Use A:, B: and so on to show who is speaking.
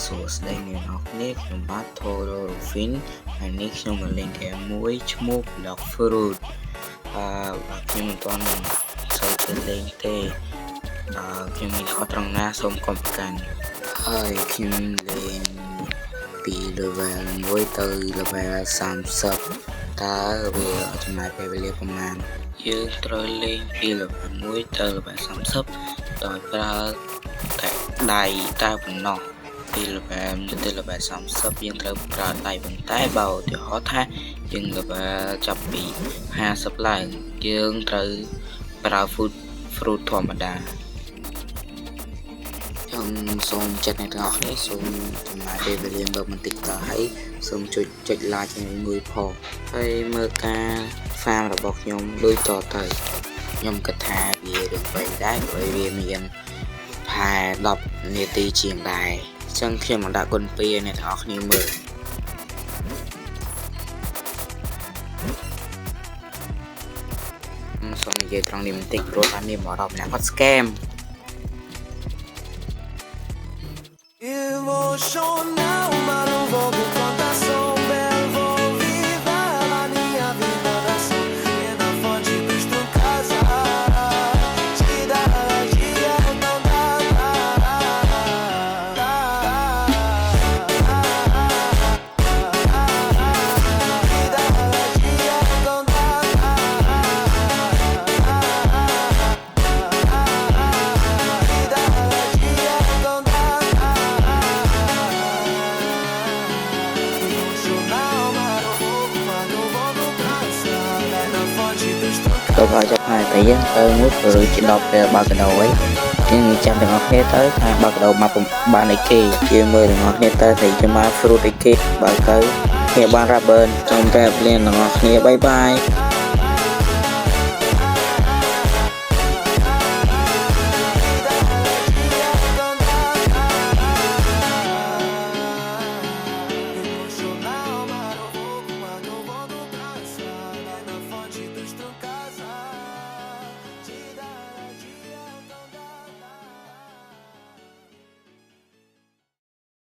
A: សួស្តីអ្នកនរគ្នាខ្ញុំបាទថូរ៉ូរូហ្វីនហើយនេះខ្ញុំមកលេងហ្គេមមួយឈ្មោះ Block Fruit ខ្ញុំមិនទាន់សូវទៅលេងទេខ្ញុំមានខុសត្រង់ណាសូមកុំប្រកាន់ហើយខ្ញុំលេងពី level 1 ទៅ level 30តើវាចំណាយពេលវេលាប្រហែលយើងត្រូវលេងពី level 1 ទៅ level 30ដោយប្រើតែដៃតែប៉ុណ្ណោះពី level ទៅ level 30យើងត្រូវប្រើដៃប៉ុន្តែបើឧទាហរណ៍ថាយើង level ចាប់ពី50ឡើងយើងត្រូវប្រើ fruit ធម្មតាខ្ញុំសូមចាត់អ្នកទាំងអស់គ្នាសូមចំណាយពេលវេលាមើលបន្តិចតើហើយសូមចុច like ជាមួយផងហើយមើលការ farm របស់ខ្ញុំដូចតទៅខ្ញុំគិតថាវារឿងវែងដែរព្រោះវាមានផែ10នាទីជាងដែរអញ្ចឹងខ្ញុំមកដាក់គុណ2ឲ្យអ្នកទាំងអស់គ្នាមើលសូមនិយាយត្រង់នេះបន្តិចព្រោះថានេះមករាប់អ្នកគាត់ scam
B: Emocional, mas não vou me contar, sou belo, vou viver a minha vida da sua e na fonte dos tu casa, te dá dia, não dá,
A: tôi gọi cho hai tỷ tôi muốn rồi chỉ đọc về ba cái đầu ấy nhưng chăm được ngọc hết tới hai ba cái đầu mà cùng ba này kia chưa mười được ngọc hết tới thì cho mà fruit kia ba cái nghe ba ra bên trong kẹp lên là ngọc nghe bye bye